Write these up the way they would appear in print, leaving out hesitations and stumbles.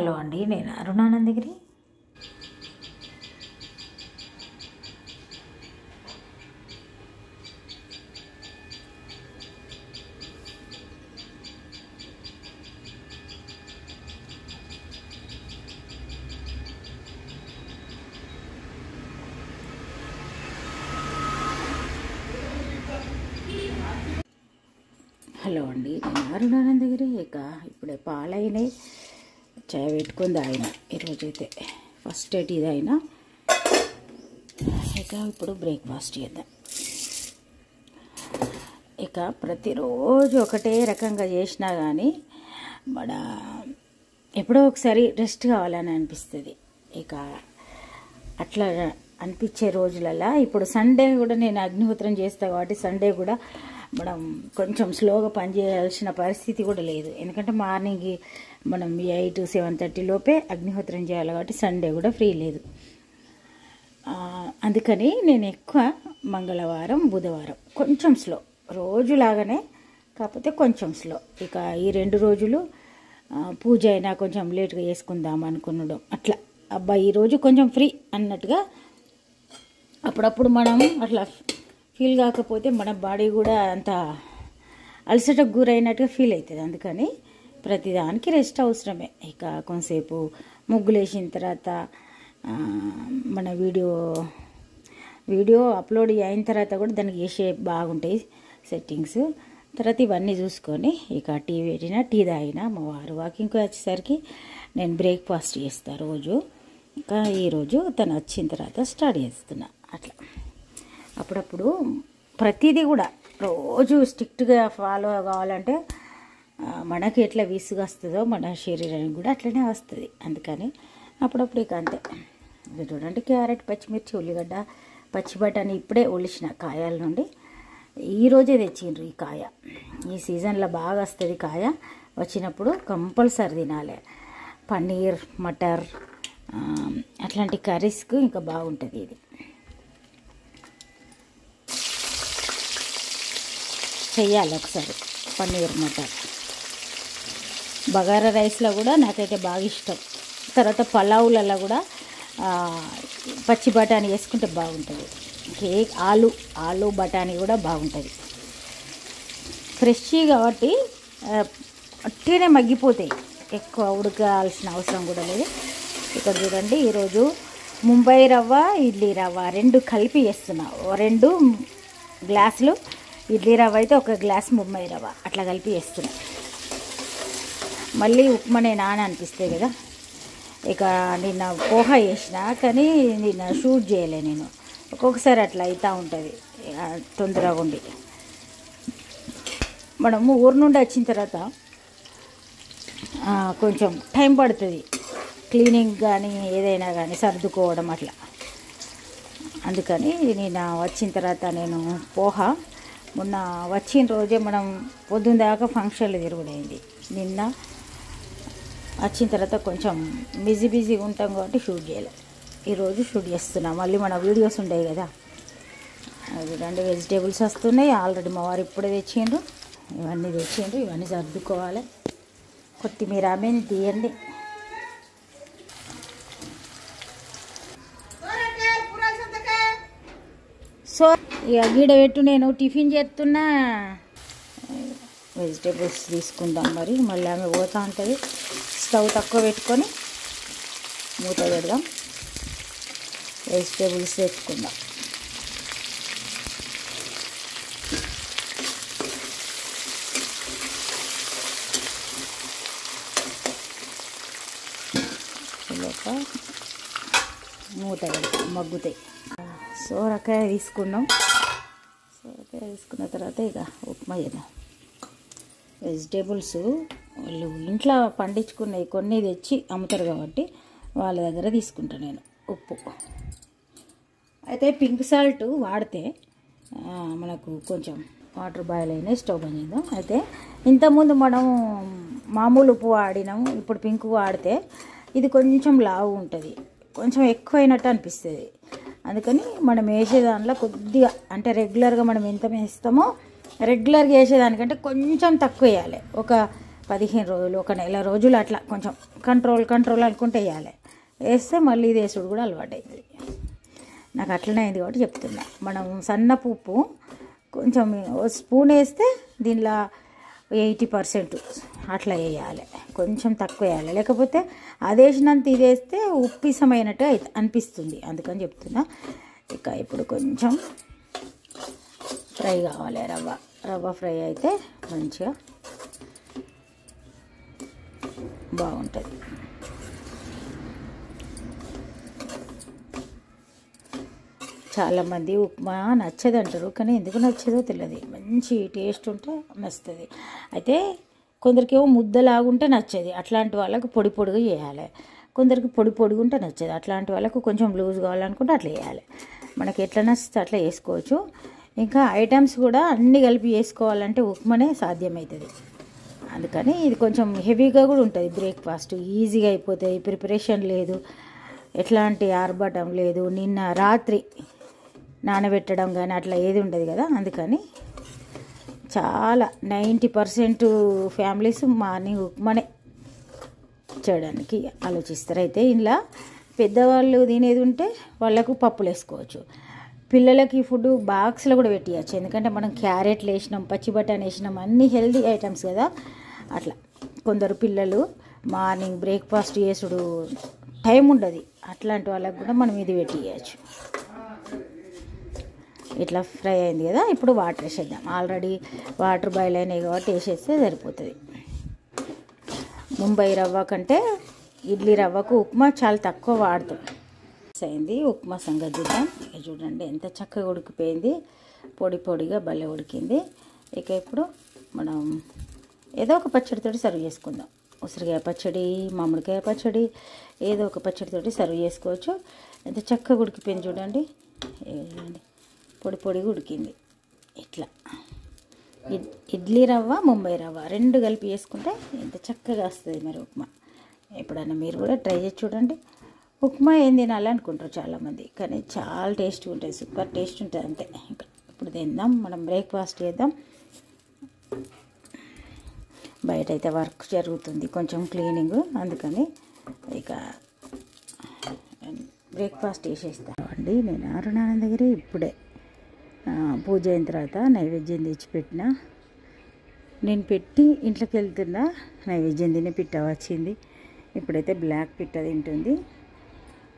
Hello అండి, నేను అరుణానందగిరి. Hello అండి, నేను అరుణానందగిరి. ఇక ఇప్పుడే పాలైనాయి, చాయ్ పెట్టుకొని తాగిన. ఈరోజైతే ఫస్ట్ టీ తాగిన. ఇక ఇప్పుడు బ్రేక్ఫాస్ట్ చేద్దాం. ఇక ప్రతిరోజు ఒకటే రకంగా చేసినా కానీ మన ఎప్పుడో ఒకసారి రెస్ట్ కావాలని అనిపిస్తుంది. ఇక అట్లా అనిపించే రోజులలో ఇప్పుడు సండే కూడా నేను అగ్నిహోత్రం చేస్తాను కాబట్టి సండే కూడా మనం కొంచెం స్లోగా పనిచేయాల్సిన పరిస్థితి కూడా లేదు. ఎందుకంటే మార్నింగ్ మనం 8, 7:30 లోపే అగ్నిహోత్రం చేయాలి కాబట్టి సండే కూడా ఫ్రీ లేదు. అందుకని నేను ఎక్కువ మంగళవారం, బుధవారం కొంచెం స్లో, రోజులాగానే కాకపోతే కొంచెం స్లో. ఇక ఈ 2 రోజులు పూజ అయినా కొంచెం లేట్గా చేసుకుందాం అనుకున్నాడు. అట్లా అబ్బా ఈరోజు కొంచెం ఫ్రీ అన్నట్టుగా అప్పుడప్పుడు మనం అట్లా ఫీల్ కాకపోతే మన బాడీ కూడా అంత అలసటకు గురైనట్టుగా ఫీల్ అవుతుంది. అందుకని ప్రతిదానికి రెస్ట్ అవసరమే. ఇక కొంతసేపు ముగ్గులు వేసిన తర్వాత మన వీడియో అప్లోడ్ అయిన తర్వాత కూడా దానికి వేసే బాగుంటాయి సెట్టింగ్స్. తర్వాత ఇవన్నీ చూసుకొని ఇక టీ పెట్టిన, టీ తాగిన. మా వారు వాకింగ్కి వచ్చేసరికి నేను బ్రేక్ఫాస్ట్ చేస్తాను రోజు. ఇంకా ఈరోజు తను వచ్చిన తర్వాత స్టార్ట్ చేస్తున్నా. అట్లా అప్పుడప్పుడు ప్రతిదీ కూడా రోజు స్ట్రిక్ట్గా ఫాలో కావాలంటే మనకి ఎట్లా విసుగు వస్తుందో మన శరీరానికి కూడా అట్లనే వస్తుంది. అందుకని అప్పుడప్పుడు ఇక అంతే. చూడండి, క్యారెట్, పచ్చిమిర్చి, ఉల్లిగడ్డ, పచ్చి బఠానీ ఇప్పుడే ఒలిచిన కాయల నుండి ఈరోజే తెచ్చిండ్రు. ఈ కాయ ఈ సీజన్లో బాగా వస్తుంది. కాయ వచ్చినప్పుడు కంపల్సరీ తినాలి. పన్నీర్, మటర్ అట్లాంటి కర్రీస్కు ఇంకా బాగుంటుంది ఇది. చెయ్యాలి ఒకసారి పన్నీర్, మటర్. బగారా రైస్లో కూడా నాకైతే బాగా ఇష్టం. తర్వాత పలావులలో కూడా పచ్చి బఠానీ వేసుకుంటే బాగుంటుంది. కేక్ ఆలు బఠానీ కూడా బాగుంటుంది. ఫ్రెష్ కాబట్టి అట్టినే మగ్గిపోతాయి, ఎక్కువ ఉడకాల్సిన అవసరం కూడా లేదు. ఇక్కడ చూడండి, ఈరోజు ముంబై రవ్వ, ఇడ్లీ రవ్వ 2 కలిపి వేస్తున్నా. 2 గ్లాసులు ఇడ్లీ రవ్వ అయితే 1 గ్లాస్ ముంబై రవ్వ అట్లా కలిపి వేస్తున్నా. మళ్ళీ ఉప్మానే నాన అనిపిస్తాయి కదా. ఇక నిన్న పోహ వేసిన కానీ నిన్న షూట్ చేయలే నేను. ఒక్కొక్కసారి అట్లా అవుతూ ఉంటుంది తొందరగా ఉండి. మనము ఊరు నుండి వచ్చిన తర్వాత కొంచెం టైం పడుతుంది క్లీనింగ్ కానీ ఏదైనా కానీ సర్దుకోవడం అట్లా. అందుకని నిన్న వచ్చిన తర్వాత నేను పోహ మొన్న వచ్చిన రోజే మనం పొద్దున్న దాకా ఫంక్షన్లు తిరుగుడైంది. నిన్న వచ్చిన తర్వాత కొంచెం బిజీగా ఉంటాం కాబట్టి షూట్ చేయలేదు. ఈరోజు షూట్ చేస్తున్నా. మళ్ళీ మన వీడియోస్ ఉండేవి కదా. అది 2 వెజిటేబుల్స్ వస్తున్నాయి. ఆల్రెడీ మా వారు ఇప్పుడే తెచ్చిండ్రు. ఇవన్నీ సర్దుకోవాలి. కొత్తిమీర ఆమెను తీయండి. సో ఇక గీడ పెట్టు, నేను టిఫిన్ చేస్తున్నా. వెజిటేబుల్స్ తీసుకుందాం. మళ్ళీ ఆమె పోతూ ఉంటుంది. స్టవ్ తక్కువ పెట్టుకొని మూత పెడదాం. వెజిటేబుల్స్ తెచ్చుకుందాం. మూత పెడతాం, మగ్గుతాయి. సోరకాయ తీసుకున్నాం. సోరకాయ తీసుకున్న తర్వాత ఇక ఉప్మా చేద్దాం. వెజిటేబుల్స్ వాళ్ళు ఇంట్లో పండించుకున్నవి కొన్ని తెచ్చి అమ్ముతారు కాబట్టి వాళ్ళ దగ్గర తీసుకుంటాను నేను. ఉప్పు అయితే పింక్ సాల్ట్ వాడితే మనకు కొంచెం వాటర్ బాయిల్ అయినాయి. స్టవ్ బంద్ చేద్దాం. అయితే ఇంతకుముందు మనం మామూలు ఉప్పు వాడినాము, ఇప్పుడు పింక్ వాడితే ఇది కొంచెం లావు ఉంటుంది, కొంచెం ఎక్కువైనట్టు అనిపిస్తుంది. అందుకని మనం వేసే దాంట్లో కొద్దిగా, అంటే రెగ్యులర్గా మనం ఎంత వేస్తామో రెగ్యులర్గా వేసేదానికంటే కొంచెం తక్కువ వేయాలి. ఒక 15 రోజులు, ఒక నెల రోజులు అట్లా కొంచెం కంట్రోల్ అనుకుంటే వేయాలి. వేస్తే మళ్ళీ ఇది వేసుడు కూడా అలవాటు అవుతుంది. నాకు అట్లనే అయింది కాబట్టి చెప్తున్నా. మనం సన్నపు ఉప్పు కొంచెం స్పూన్ వేస్తే దీనిలో 80% అట్లా వేయాలి, కొంచెం తక్కువ వేయాలి. లేకపోతే అది వేసినంత ఇది వేస్తే ఉప్పిసమైనట్టు అనిపిస్తుంది. అందుకని చెప్తున్నా. ఇక ఇప్పుడు కొంచెం ఫ్రై కావాలి. రవ్వ ఫ్రై అయితే మంచిగా బాగుంటుంది. చాలామంది ఉప్మా నచ్చదు అంటారు, కానీ ఎందుకు నచ్చదో తెలియదు. మంచి టేస్ట్ ఉంటే నచ్చుతుంది. అయితే కొందరికేమో ముద్దలాగుంటే నచ్చదు, అట్లాంటి వాళ్ళకు పొడిగా చేయాలి. కొందరికి పొడిగా ఉంటే నచ్చదు, అట్లాంటి వాళ్ళకు కొంచెం లూజ్ కావాలనుకుంటే అట్లా చేయాలి. మనకి ఎట్లా నచ్చితే అట్లా వేసుకోవచ్చు. ఇంకా ఐటమ్స్ కూడా అన్నీ కలిపి వేసుకోవాలంటే ఉప్మానే సాధ్యమవుతుంది. అందుకని ఇది కొంచెం హెవీగా కూడా ఉంటుంది. బ్రేక్ఫాస్ట్ ఈజీగా అయిపోతుంది, ప్రిపరేషన్ లేదు, ఎట్లాంటి ఆర్భటం లేదు, నిన్న రాత్రి నానబెట్టడం కానీ అట్లా ఏది ఉండదు కదా. అందుకని చాలా 90% ఫ్యామిలీస్ మార్నింగ్ ఉప్మానే చేయడానికి ఆలోచిస్తారు. అయితే ఇలా పెద్దవాళ్ళు తినేది ఉంటే వాళ్ళకు పప్పులు వేసుకోవచ్చు. పిల్లలకి ఫుడ్ బాక్స్లో కూడా పెట్టియచ్చు, ఎందుకంటే మనం క్యారెట్లు వేసినాం, పచ్చి బఠానీ వేసినాం, అన్నీ హెల్దీ ఐటమ్స్ కదా. అట్లా కొందరు పిల్లలు మార్నింగ్ బ్రేక్ఫాస్ట్ చేసుడు టైం ఉండదు, అట్లాంటి వాళ్ళకి కూడా మనం ఇది పెట్టియచ్చు. ఇట్లా ఫ్రై అయింది కదా. ఇప్పుడు వాటర్ వేసేద్దాం. ఆల్రెడీ వాటర్ బాయిల్ అయినాయి కాబట్టి వేసేస్తే సరిపోతుంది. ముంబై రవ్వ కంటే ఇడ్లీ రవ్వకు ఉప్మా చాలా తక్కువ వాడతాం. అయింది ఉప్మా సంగతి చూద్దాం. ఇక చూడండి ఎంత చక్కగా ఉడికిపోయింది, పొడిగా భలే ఉడికింది. ఇక ఇప్పుడు మనం ఏదో ఒక పచ్చడితోటి సర్వ్ చేసుకుందాం. ఉసిరికాయ పచ్చడి, మామిడికాయ పచ్చడి, ఏదో ఒక పచ్చడితోటి సర్వ్ చేసుకోవచ్చు. ఎంత చక్కగా ఉడికిపోయింది చూడండి. పొడిగా ఉడికింది. ఇట్లా ఇడ్లీ రవ్వ, ముంబై రవ్వ రెండు కలిపి వేసుకుంటే ఎంత చక్కగా వస్తుంది మరి ఉప్మా. ఎప్పుడన్నా మీరు కూడా ట్రై చేసి చూడండి. ఉప్మా ఏం తినాలనుకుంటారు చాలామంది, కానీ చాలా టేస్ట్గా ఉంటుంది, సూపర్ టేస్ట్ ఉంటుంది అంతే. ఇంకా ఇప్పుడు తిందాం, మనం బ్రేక్ఫాస్ట్ చేద్దాం. బయట అయితే వర్క్ జరుగుతుంది, కొంచెం క్లీనింగ్, అందుకని ఇక బ్రేక్ఫాస్ట్ చేసేస్తామండి. నేను అరుణానంద దగ్గర ఇప్పుడే పూజ అయిన తర్వాత నైవేద్యం తెచ్చిపెట్టిన. నేను పెట్టి ఇంట్లోకి వెళ్తున్నా, నైవేద్యం తినే పిట్ట వచ్చింది. ఇప్పుడైతే బ్లాక్ పిట్ట తింటుంది.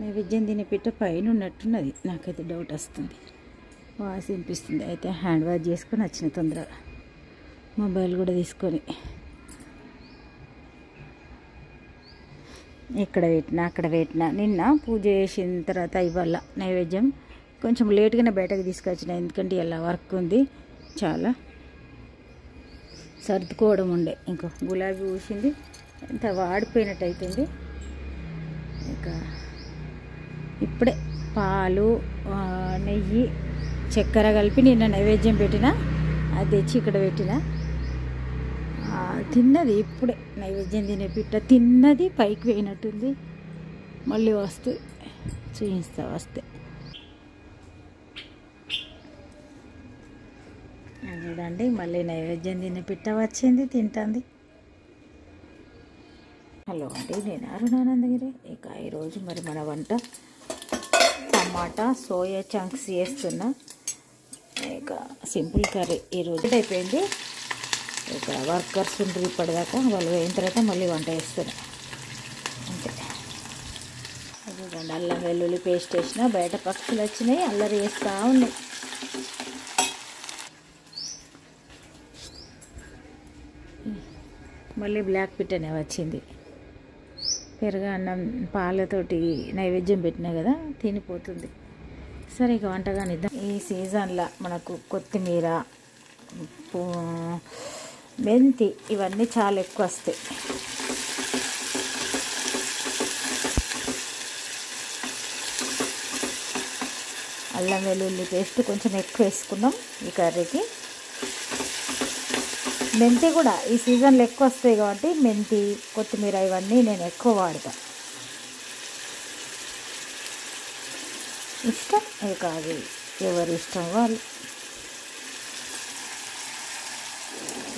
నైవేద్యం తినే పిట్ట పైన ఉన్నట్టున్నది, నాకైతే డౌట్ వస్తుంది, వాయిస్ వినిపిస్తుంది. అయితే హ్యాండ్ వాష్ చేసుకొని వచ్చిన తొందరగా, మొబైల్ కూడా తీసుకొని ఇక్కడ పెట్టినా అక్కడ పెట్టినా. నిన్న పూజ చేసిన తర్వాత ఇవాళ నైవేద్యం కొంచెం లేట్గానే బయటకు తీసుకొచ్చిన, ఎందుకంటే ఇలా వర్క్ ఉంది, చాలా సర్దుకోవడం ఉండే. ఇంకో గులాబీ పూసింది, ఎంత వాడిపోయినట్టు అవుతుంది. ఇక ఇప్పుడే పాలు, నెయ్యి, చక్కెర కలిపి నిన్న నైవేద్యం పెట్టిన, అది తెచ్చి ఇక్కడ పెట్టిన. తిన్నది ఇప్పుడే, నైవేద్యం తినే పిట్ట తిన్నది, పైకి పోయినట్టుంది. మళ్ళీ వస్తే చూపిస్తా వస్తే. చూడండి మళ్ళీ నైవేద్యం తినే పిట్ట వచ్చింది, తింటుంది. హలో అండి, నేను అరుణానందగిరి. ఇక ఈరోజు మరి మన వంట టమాటా సోయా చంక్స్ చేస్తున్నా. ఇక సింపుల్ కర్రీ ఈరోజు అయిపోయింది. ఇక వర్కర్స్ ఉంటారు ఇప్పటిదాకా, వాళ్ళు అయిన తర్వాత మళ్ళీ వంట చేస్తున్నా అంతే. చూడండి అల్లం వెల్లుల్లి పేస్ట్ వేసిన, బయట పక్షులు వచ్చినాయి, అల్లరి వేస్తూ ఉన్నాయి. మళ్ళీ బ్లాక్ పిట్టనే వచ్చింది. పెరుగు అన్నం పాలతోటి నైవేద్యం పెట్టినా కదా, తినిపోతుంది. సరే ఇక వంటగానిద్దాం. ఈ సీజన్లో మనకు కొత్తిమీర, మెంతి ఇవన్నీ చాలా ఎక్కువ వస్తాయి. అల్లం వెల్లుల్లి పేస్ట్ కొంచెం ఎక్కువ వేసుకున్నాం ఈ కర్రీకి. మెంతి కూడా ఈ సీజన్లో ఎక్కువ వస్తాయి కాబట్టి మెంతి, కొత్తిమీర ఇవన్నీ నేను ఎక్కువ వాడతా. ఇష్టం ఇక అది ఎవరి ఇష్టం వాళ్ళు.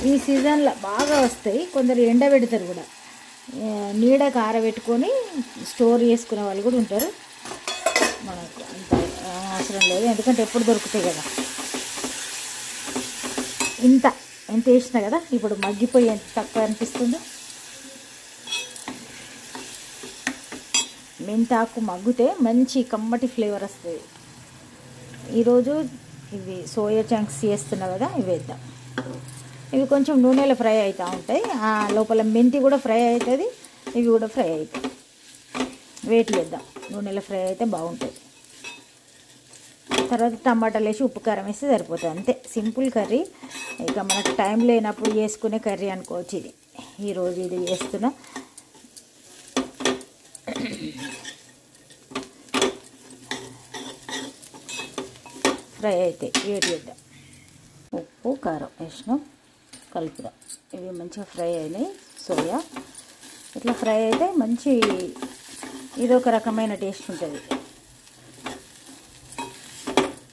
ఈ సీజన్లో బాగా వస్తాయి. కొందరు ఎండబెడతారు కూడా, నీడకు ఆరబెట్టుకొని స్టోర్ చేసుకునే వాళ్ళు కూడా ఉంటారు. మనకు అంత అవసరం లేదు, ఎందుకంటే ఎప్పుడు దొరుకుతాయి కదా. ఎంత వేసినా కదా ఇప్పుడు మగ్గిపోయి ఎంత తక్కువ అనిపిస్తుందో. మెంతాకు మగ్గితే మంచి కమ్మటి ఫ్లేవర్ వస్తుంది. ఈరోజు ఇవి సోయా చంక్స్ చేస్తున్నా కదా, ఇవి వేద్దాం. ఇవి కొంచెం నూనెలో ఫ్రై అవుతూ ఉంటాయి, ఆ లోపల మెంతి కూడా ఫ్రై అవుతుంది, ఇవి కూడా ఫ్రై అవుతాయి. వేటి చేద్దాం, నూనెలో ఫ్రై అయితే బాగుంటుంది. తర్వాత టమాటాలు వేసి ఉప్పు కారం వేస్తే సరిపోతుంది, అంతే. Simple curry. ఇక మనకు టైం లేనప్పుడు చేసుకునే కర్రీ అనుకోవచ్చు ఇది. ఈరోజు ఇది చేస్తున్నా. ఫ్రై అయితే వేడి చేద్దాం. ఉప్పు కారం వేసినాం, కలుపుదాం. ఇవి మంచిగా ఫ్రై అయినాయి. సోయా ఇట్లా ఫ్రై అయితే మంచి ఇదొక రకమైన టేస్ట్ ఉంటుంది.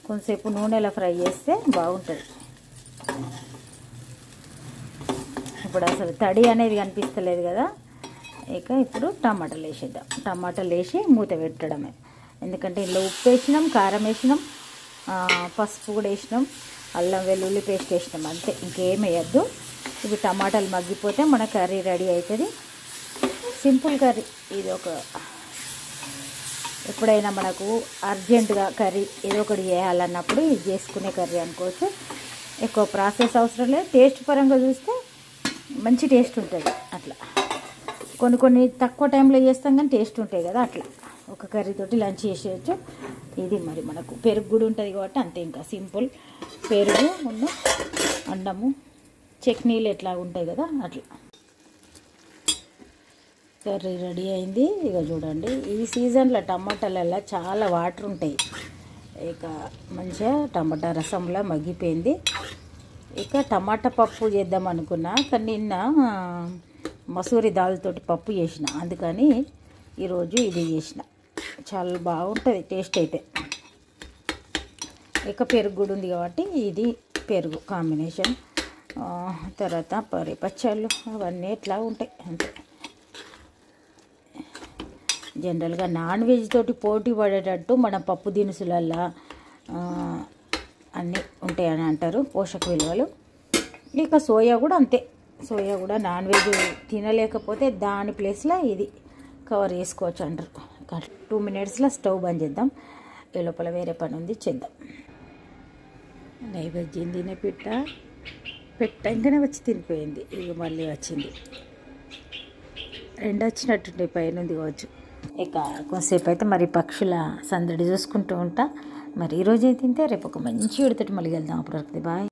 కొంతసేపు నూనెలో ఫ్రై చేస్తే బాగుంటుంది. ఇప్పుడు అసలు తడి అనేది కనిపిస్తలేదు కదా. ఇక ఇప్పుడు టమాటాలు వేసేద్దాం. టమాటాలు వేసి మూత పెట్టడమే, ఎందుకంటే ఇందులో ఉప్పు వేసినాం, కారం వేసినాం, పసుపు కూడా వేసినాం, అల్లం వెల్లుల్లి పేస్ట్ వేసినాం, అంతే. ఇంకేం వేయద్దు. ఇవి టమాటాలు మగ్గిపోతే మన కర్రీ రెడీ అవుతుంది. సింపుల్ కర్రీ ఇది. ఎప్పుడైనా మనకు అర్జెంటుగా కర్రీ ఏదో ఒకటి చేయాలన్నప్పుడు ఇది చేసుకునే కర్రీ అనుకోవచ్చు. ఎక్కువ ప్రాసెస్ అవసరం లేదు. టేస్ట్ పరంగా చూస్తే మంచి టేస్ట్ ఉంటుంది. అట్లా కొన్ని తక్కువ టైంలో చేస్తాం కానీ టేస్ట్ ఉంటాయి కదా. అట్లా ఒక కర్రీతోటి లంచ్ చేసేయచ్చు. ఇది మరి మనకు పెరుగు కూడా ఉంటుంది కాబట్టి అంతే. ఇంకా సింపుల్ పెరుగు అన్నము, చట్నీలు ఎట్లా ఉంటాయి కదా అట్లా. కర్రీ రెడీ అయింది. ఇక చూడండి, ఈ సీజన్లో టమాటాలలో చాలా వాటర్ ఉంటాయి. ఇక మంచిగా టమాటా రసంలా మగ్గిపోయింది. ఇక టమాటా పప్పు చేద్దాం అనుకున్నా, కానీ నిన్న మసూరి దాల్తోటి పప్పు చేసిన, అందుకని ఈరోజు ఇది చేసిన. చాలా బాగుంటుంది టేస్ట్ అయితే. ఇక పెరుగు కూడా ఉంది కాబట్టి ఇది పెరుగు కాంబినేషన్. తర్వాత పచ్చళ్ళు అవన్నీ ఎట్లా ఉంటాయి అంతే. జనరల్గా నాన్ వెజ్ తోటి పోటీ పడేటట్టు మన పప్పు దినుసులల్లా అన్నీ ఉంటాయని అంటారు, పోషక విలువలు. ఇక సోయా కూడా అంతే. సోయా కూడా నాన్ వెజ్ తినలేకపోతే దాని ప్లేస్లో ఇది కవర్ చేసుకోవచ్చు అంటారు. 2 minutesలో స్టవ్ బంద్ చేద్దాం. ఈ లోపల వేరే పని ఉంది, చేద్దాం. నైవేద్యం తినే పెట్టంగానే వచ్చి తినిపోయింది. ఇక మళ్ళీ వచ్చింది. 2 వచ్చినట్టుండే, పైన కావచ్చు. ఇక కొంతసేపు అయితే మరి పక్షుల సందడి చూసుకుంటూ ఉంటా. మరి ఈరోజు అయితే తింటే రేపు ఒక మంచి విడతటి మళ్ళీ వెళ్దాం. అప్పుడు బాయ్.